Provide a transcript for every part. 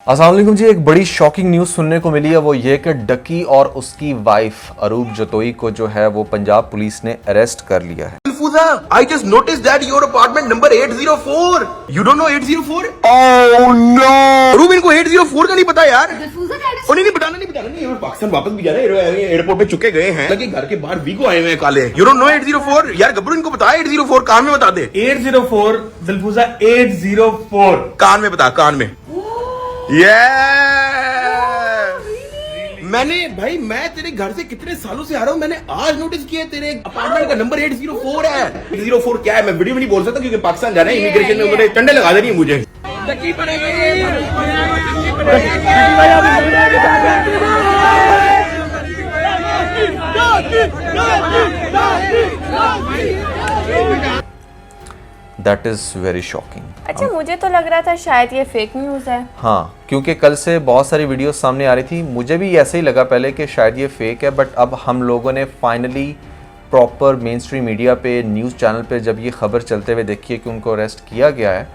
अस्सलाम वालेकुम जी। एक बड़ी शॉकिंग न्यूज़ सुनने को मिली है, वो ये कि डक्की और उसकी वाइफ अरूप जतोई को जो है वो पंजाब पुलिस ने अरेस्ट कर लिया है। Fuza, I just noticed that your apartment number 804. You don't know 804? Oh no! रूब इनको 804 का नहीं पता यार। उन्हें नहीं बताना नहीं, ये पाकिस्तान वापस भी जा रहे हैं, एयरपोर्ट पे चुके गए हैं, लगे घर के बाहर वीगो आए हुए हैं काले। You don't know 804? यार गब्रू इनको बता 804 कान में बता दे। 804 दिलफूजा 804 कान में बता, कान में। मैंने भाई मैं तेरे घर से कितने सालों से आ रहा हूँ, मैंने आज नोटिस किया तेरे अपार्टमेंट का नंबर 804 है। 804 क्या है मैं वीडियो में नहीं बोल सकता क्योंकि पाकिस्तान जाना है, इमिग्रेशन में उन्होंने चंडे लगा देनी है मुझे। That is very shocking. अच्छा, मुझे तो लग रहा था शायद ये फेक न्यूज़ है। हाँ, क्योंकि कल से बहुत सारी वीडियोस सामने आ रही थी, मुझे भी ऐसे ही लगा पहले कि शायद ये फेक है, बट अब हम लोगों ने finally proper main stream media पे, न्यूज़ चैनल पे जब ये खबर चलते हुए देखी है कि उनको अरेस्ट किया गया है,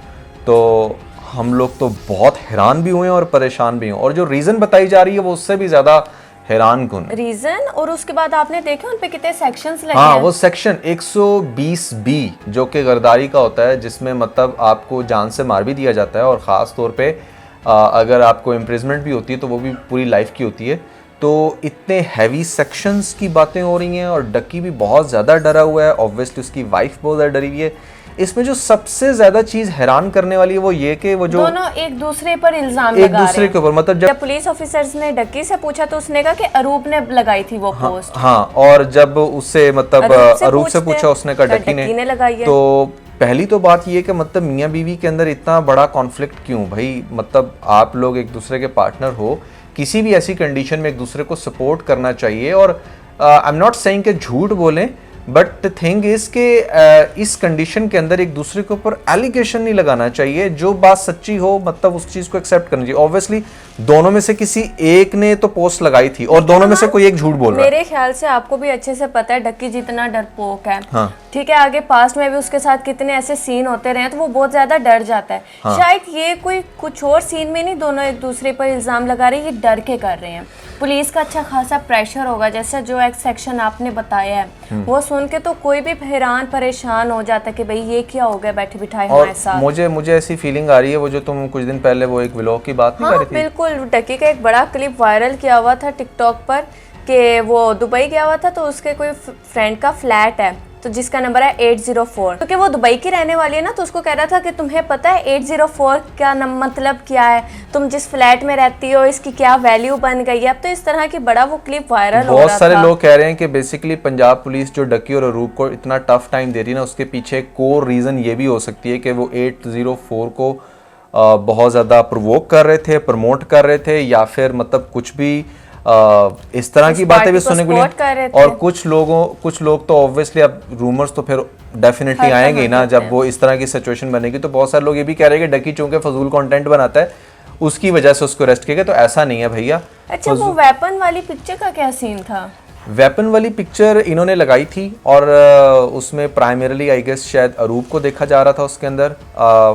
तो हम लोग तो बहुत हैरान भी हुए हैं और परेशान भी हुए, और जो रीज़न बताई जा रही है वो उससे भी ज़्यादा हैरान कुन रीजन। और उसके बाद आपने देखा उन पे कितने सेक्शंस लगे हाँ, हैं। वो सेक्शन 120B जो कि गर्दारी का होता है, जिसमें मतलब आपको जान से मार भी दिया जाता है, और ख़ास तौर पे अगर आपको इम्प्रिजमेंट भी होती है तो वो भी पूरी लाइफ की होती है। तो इतने हैवी सेक्शंस की बातें हो रही हैं, और डक्की भी बहुत ज़्यादा डरा हुआ है, ऑब्वियसली उसकी वाइफ बहुत ज़्यादा डरी हुई है। इसमें जो सबसे ज़्यादा चीज़ हैरान करने वाली है वो ये कि वो जो दोनों एक दूसरे पर इल्जाम एक लगा रहे दूसरे हैं। के ऊपर, मतलब जब पुलिस ऑफिसर्स ने डक्की से पूछा तो उसने कहा कि अरूप ने लगाई थी वो पोस्ट। हाँ, और जब उससे मतलब अरूप से पूछा उसने कहा तो डक्की ने लगाई है। तो पहली तो बात ये कि मतलब मियाँ बीवी के अंदर इतना बड़ा कॉन्फ्लिक्ट क्यों भाई? मतलब आप लोग एक दूसरे के पार्टनर हो, किसी भी ऐसी कंडीशन में एक दूसरे को सपोर्ट करना चाहिए। और आई एम नॉट सेइंग कि झूठ बोलें, बट द थिंग इज के इस कंडीशन के अंदर एक दूसरे के ऊपर एलिगेशन नहीं लगाना चाहिए। जो बात सच्ची हो मतलब उस चीज को एक्सेप्ट करना चाहिए। ऑब्वियसली दोनों में से किसी एक ने तो पोस्ट लगाई थी और दोनों में से कोई एक झूठ बोल रहा है। मेरे ख्याल से आपको भी अच्छे से पता है डक्की जितना डरपोक है। हाँ। ठीक है, आगे पास्ट में भी उसके साथ कितने ऐसे सीन होते रहे तो वो बहुत ज्यादा डर जाता है। हाँ। शायद ये कोई कुछ और सीन में नहीं, दोनों एक दूसरे पर इल्जाम लगा रहे हैं, ये डर के कर रहे हैं। पुलिस का अच्छा खासा प्रेशर होगा, जैसे जो एक सेक्शन आपने बताया है वो सुन के तो कोई भी हैरान परेशान हो जाता है कि भाई ये क्या हो गया बैठे बिठाए और हमारे साथ। मुझे ऐसी फीलिंग आ रही है, वो जो तुम कुछ दिन पहले वो एक व्लॉग की बात नहीं कर हाँ रही थी? बिल्कुल, डक्की का एक बड़ा क्लिप वायरल किया हुआ था टिकटॉक पर कि वो दुबई गया हुआ था तो उसके कोई फ्रेंड का फ्लैट है तो जिसका नंबर है 804, क्योंकि वो दुबई की रहने वाली है ना, तो उसको कह रहा था कि तुम्हें पता है 804 का मतलब क्या है, तुम जिस फ्लैट में रहती हो इसकी क्या वैल्यू बन गई है। अब तो इस तरह की बड़ा वो क्लिप वायरल हो रहा था। बहुत सारे लोग कह रहे हैं कि बेसिकली पंजाब पुलिस जो डक्की और अरूप को इतना टफ टाइम दे रही है ना, उसके पीछे कोर रीज़न ये भी हो सकती है कि वो 804 को बहुत ज़्यादा प्रोवोक कर रहे थे, प्रमोट कर रहे थे, या फिर मतलब कुछ भी इस तरह की बातें भी सुनने को मिली। और कुछ लोग तो ऑब्वियसली अब रूमर्स तो फिर डेफिनेटली आएंगे ही ना, जब वो इस तरह की सिचुएशन बनेगी। तो बहुत सारे लोग ये भी कह रहे हैं कि डक्की चूंकि फजूल कंटेंट बनाता है उसकी वजह से उसको अरेस्ट किया गया, तो ऐसा नहीं है भैया। अच्छा, वो वेपन वाली पिक्चर का क्या सीन था? वेपन वाली पिक्चर इन्होंने लगाई थी और उसमें प्राइमरीली आई गेस शायद अरूप को देखा जा रहा था उसके अंदर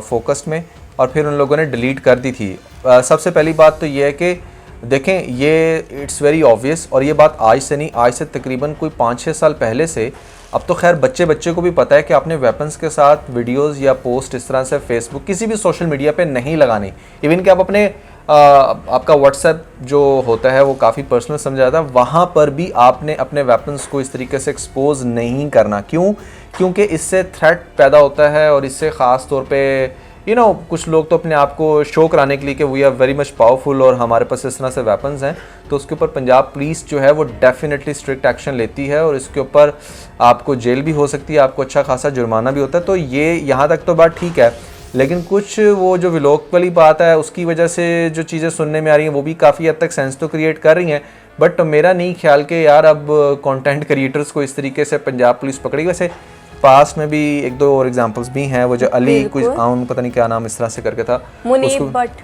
फोकस में, और फिर उन लोगों ने डिलीट कर दी थी। सबसे पहली बात तो ये है कि देखें, ये इट्स वेरी ऑब्वियस, और ये बात आज से नहीं, आज से तकरीबन कोई 5-6 साल पहले से, अब तो खैर बच्चे को भी पता है कि आपने वेपन्स के साथ वीडियोस या पोस्ट इस तरह से फेसबुक किसी भी सोशल मीडिया पे नहीं लगानी। इवन कि आप अपने आपका व्हाट्सएप जो होता है वो काफ़ी पर्सनल समझा जाता है, वहाँ पर भी आपने अपने वेपन्स को इस तरीके से एक्सपोज नहीं करना। क्यों? क्योंकि इससे थ्रेट पैदा होता है, और इससे ख़ास तौर पे कुछ लोग तो अपने आप को शो कराने के लिए कि we are very much powerful और हमारे पास इस तरह से वेपन्स हैं, तो उसके ऊपर पंजाब पुलिस जो है वो डेफिनेटली स्ट्रिक्ट एक्शन लेती है, और इसके ऊपर आपको जेल भी हो सकती है, आपको अच्छा खासा जुर्माना भी होता है। तो ये यहाँ तक तो बात ठीक है, लेकिन कुछ वो जो व्लॉग वाली बात है उसकी वजह से जो चीज़ें सुनने में आ रही हैं वो भी काफ़ी हद तक सेंस तो क्रिएट कर रही हैं। बट मेरा नहीं ख्याल कि यार अब कंटेंट क्रिएटर्स को इस तरीके से पंजाब पुलिस पकड़ी। वैसे पास्ट में भी एक दो और एग्जांपल्स भी हैं, वो जो अली कुछ पता नहीं क्या नाम इस तरह से करके था, मुनीब भट्ट।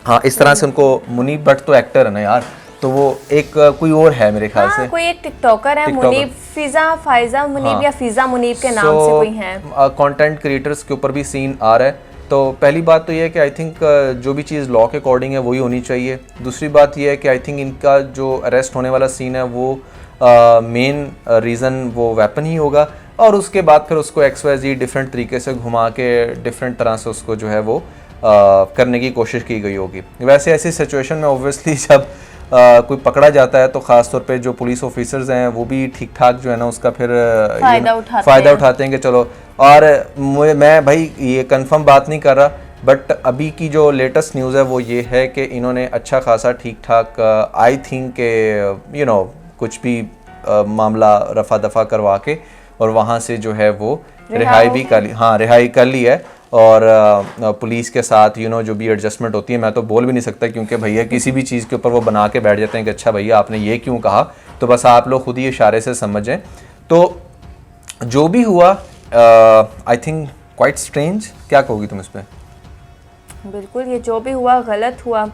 हाँ, इस तरह से उनको, मुनीब भट्ट तो एक्टर है ना यार, तो वो एक कोई और है मेरे ख्याल से, कोई एक टिकटॉकर है, मुनीब फायजा मुनीब या फिजा मुनीब के नाम से कोई है। कंटेंट क्रिएटर्स के ऊपर भी सीन आ रहा है तो पहली बात तो ये है कि आई थिंक जो भी चीज़ लॉ के अकॉर्डिंग है वही होनी चाहिए। दूसरी बात ये है कि आई थिंक इनका जो अरेस्ट होने वाला सीन है वो मेन रीज़न वो वेपन ही होगा, और उसके बाद फिर उसको XYZ डिफरेंट तरीके से घुमा के डिफरेंट तरह से उसको जो है वो करने की कोशिश की गई होगी। वैसे ऐसी सिचुएशन में ऑब्वियसली जब कोई पकड़ा जाता है तो ख़ास तौर पे जो पुलिस ऑफिसर्स हैं वो भी ठीक ठाक जो है ना उसका फिर फ़ायदा उठाते हैं कि चलो। और मैं भाई ये कंफर्म बात नहीं कर रहा, बट अभी की जो लेटेस्ट न्यूज़ है वो ये है कि इन्हों अच्छा खासा ठीक ठाक आई थिंक के कुछ भी मामला रफा दफा करवा के और वहाँ से जो है वो रिहाई भी कर ली, हाँ रिहाई कर ली है। और पुलिस के साथ जो भी एडजस्टमेंट होती है, मैं तो बोल भी नहीं सकता क्योंकि भैया किसी भी चीज़ के ऊपर वो बना के बैठ जाते हैं कि अच्छा भैया आपने ये क्यों कहा, तो बस आप लोग खुद ही इशारे से समझें। तो जो भी हुआ आई थिंक क्वाइट स्ट्रेंज। क्या कहोगी तुम इस पर? बिल्कुल, ये जो भी हुआ गलत हुआ,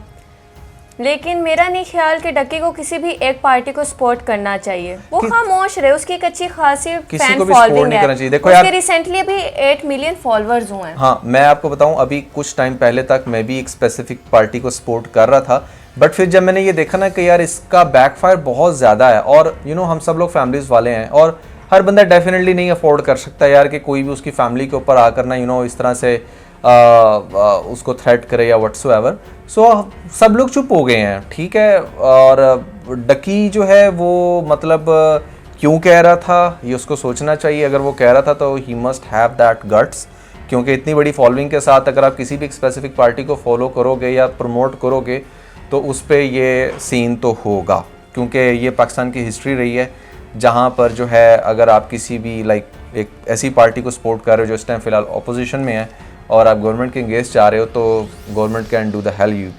लेकिन मेरा नहीं ख्याल कि डक्की को किसी भी एक पार्टी को सपोर्ट करना चाहिए। वो खामोश रहे, उसकी एक अच्छी खासी फैन फॉलोइंग है। देखो यार, रिसेंटली अभी 8 मिलियन फॉलोअर्स हुए हैं। हाँ, मैं आपको बताऊं अभी कुछ टाइम पहले तक मैं भी एक स्पेसिफिक पार्टी को सपोर्ट कर रहा था, बट फिर जब मैंने ये देखा ना कि यार इसका बैकफायर बहुत ज़्यादा है, और हम सब लोग फैमिलीज वाले हैं और हर बंदा डेफिनेटली नहीं अफोर्ड कर सकता यार कि कोई भी उसकी फैमिली के ऊपर आकर ना इस तरह से उसको थ्रेट करे या व्हाट्सोएवर। सो सब लोग चुप हो गए हैं, ठीक है। और डकी जो है वो मतलब क्यों कह रहा था ये उसको सोचना चाहिए। अगर वो कह रहा था तो he must have that guts, क्योंकि इतनी बड़ी फॉलोइंग के साथ अगर आप किसी भी स्पेसिफिक पार्टी को फॉलो करोगे या प्रमोट करोगे तो उस पर ये सीन तो होगा, क्योंकि ये पाकिस्तान की हिस्ट्री रही है जहाँ पर जो है अगर आप किसी भी एक ऐसी पार्टी को सपोर्ट कर रहे हो जो इस टाइम फिलहाल अपोजिशन में है और आप गवर्नमेंट के अगेंस्ट जा रहे हो तो government can do the hell you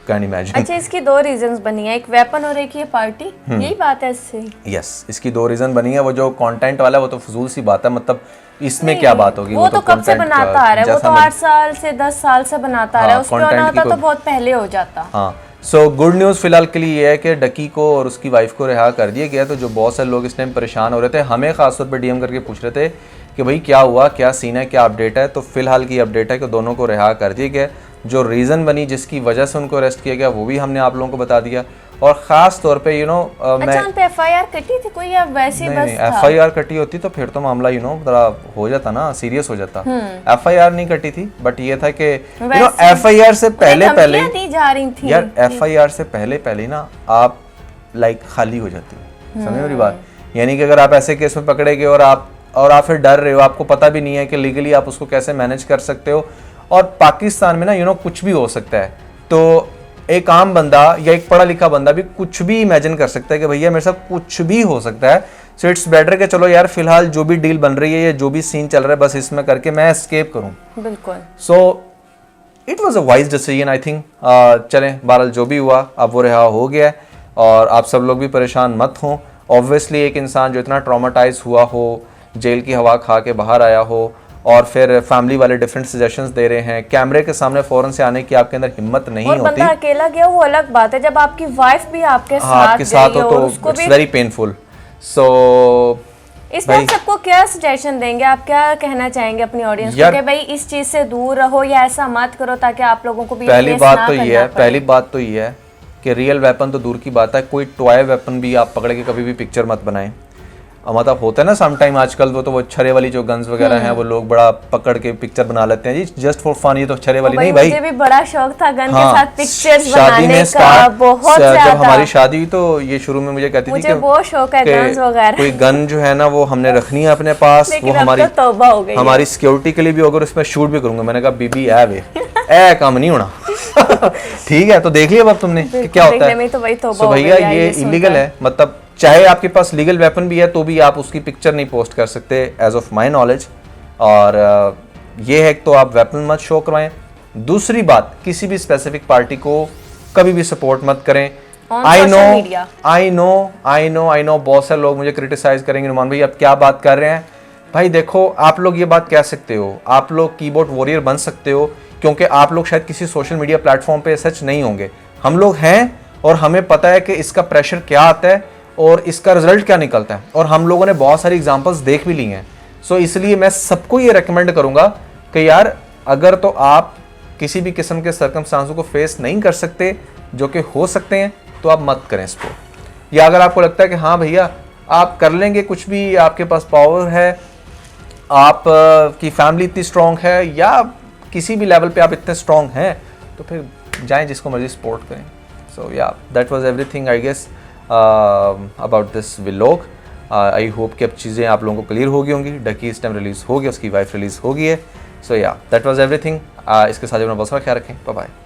can imagine. अच्छा, इसकी 2 रीजंस बनी है, एक वेपन और एक ये पार्टी, यही बात है इससे। यस, इसकी 2 रीजन बनी है। वो जो कंटेंट वाला है वो तो फजूल सी बात है, मतलब इसमें क्या बात होगी। वो तो कब से बनाता आ रहा है, वो तो 8 साल से 10 साल से बनाता आ रहा है, उस पे होना होता तो बहुत पहले हो जाता। हाँ, सो गुड न्यूज़ फिलहाल के लिए ये है कि डकी को और उसकी वाइफ को रिहा कर दिया गया। तो जो बहुत सारे लोग इस टाइम परेशान हो रहे थे, हमें खासतौर पर DM करके पूछ रहे थे कि भाई क्या हुआ, क्या सीन है, क्या अपडेट है। तो फिलहाल की अपडेट है कि दोनों को रिहा कर दिया गया। जो रीज़न बनी जिसकी वजह से उनको अरेस्ट किया गया वो भी हमने आप लोगों को बता दिया। और ख़ास तौर पे मैं FIR कटी थी कोई या वैसे बस FIR कटी होती तो फिर तो मामला जरा हो जाता ना, सीरियस हो जाता। FIR नहीं कटी थी, बट ये था कि FIR से पहले दी जा रही थी यार, FIR से पहले ना आप खाली हो जाती है, समझ मेरी बात। यानी कि अगर आप ऐसे केस में पकड़े गए और आप फिर डर रहे हो, आपको पता भी नहीं है कि लीगली आप उसको कैसे मैनेज कर सकते हो, और पाकिस्तान में ना कुछ भी हो सकता है, तो एक आम बंदा या एक पढ़ा लिखा बंदा भी कुछ भी इमेजिन कर सकता है कि भैया मेरे साथ कुछ भी हो सकता है। सो इट्स बेटर कि चलो यार फिलहाल जो भी डील बन रही है या जो भी सीन चल रहा है बस इसमें करके मैं एस्केप करूं। बिल्कुल। So it was a wise decision I think. चलें, बहरहाल जो भी हुआ अब वो रिहा हो गया है और आप सब लोग भी परेशान मत हों। ऑब्वियसली एक इंसान जो इतना ट्रॉमाटाइज हुआ हो, जेल की हवा खा के बाहर आया हो और फिर फैमिली वाले डिफरेंट सजेशंस दे रहे हैं, कैमरे के सामने फौरन से आने की आपके अंदर हिम्मत नहीं होती। बंदा अकेला गया वो अलग बात है, जब आपकी वाइफ भी आपके साथ हो तो इट्स वेरी पेनफुल। सो इस बात सबको क्या सजेशन देंगे, आप क्या कहना चाहेंगे अपनी ऑडियंस को कि भाई इस चीज से दूर रहो या ऐसा मत करो ताकि आप लोगों को भी पहली बात तो ये है कि रियल वेपन तो दूर की बात है, कोई टॉय वेपन भी आप पकड़ के कभी भी पिक्चर मत बनाएं। मतलब होता है ना सम टाइम आजकल वो छरे वाली जो गन्स वगैरह हैं वो लोग बड़ा पकड़ के पिक्चर बना लेते हैं जी, जस्ट फॉर फन। ये तो छरे वाली नहीं भाई, मुझे भी बड़ा शौक था गन के साथ पिक्चर्स शादी बनाने में का, बहुत ज्यादा। जब हमारी शादी हुई तो ये शुरू में मुझे कहती थी कि बहुत शौक है गन्स वगैरह, कोई गन जो है ना वो हमने रखनी है अपने पास, वो हमारी सिक्योरिटी के लिए भी, अगर उसमें शूट भी करूंगा। मैंने कहा बीबी ए काम नहीं होना। ठीक है, तो देख लिया अब तुमने क्या होता है। तो भैया ये इलीगल है, मतलब चाहे आपके पास लीगल वेपन भी है तो भी आप उसकी पिक्चर नहीं पोस्ट कर सकते एज ऑफ माई नॉलेज। और ये है तो आप वेपन मत शो करवाएं। दूसरी बात, किसी भी स्पेसिफिक पार्टी को कभी भी सपोर्ट मत करें। आई नो बहुत सारे लोग मुझे क्रिटिसाइज करेंगे, नुमान भाई आप क्या बात कर रहे हैं। भाई देखो, आप लोग ये बात कह सकते हो, आप लोग कीबोर्ड वॉरियर बन सकते हो क्योंकि आप लोग शायद किसी सोशल मीडिया प्लेटफॉर्म पे सच नहीं होंगे। हम लोग हैं और हमें पता है कि इसका प्रेशर क्या आता है और इसका रिजल्ट क्या निकलता है, और हम लोगों ने बहुत सारी एग्जांपल्स देख भी ली हैं। सो इसलिए मैं सबको ये रेकमेंड करूंगा कि यार अगर तो आप किसी भी किस्म के सर्कमस्टांसों को फेस नहीं कर सकते जो कि हो सकते हैं, तो आप मत करें स्पोर्ट। या अगर आपको लगता है कि हाँ भैया आप कर लेंगे कुछ भी, आपके पास पावर है, आप की फैमिली इतनी स्ट्रॉन्ग है, या किसी भी लेवल पे आप इतने स्ट्रॉन्ग हैं, तो फिर जाएं जिसको मर्जी सपोर्ट करें। सो या that was everything I guess about this vlog. I hope कि अब चीज़ें आप लोगों को क्लियर हो गई होंगी। डकी इस टाइम रिलीज़ हो गया, उसकी वाइफ रिलीज़ हो गई है। सो या दैट वाज एवरीथिंग। इसके साथ अपना बहुत सारा ख्याल रखें। Bye bye.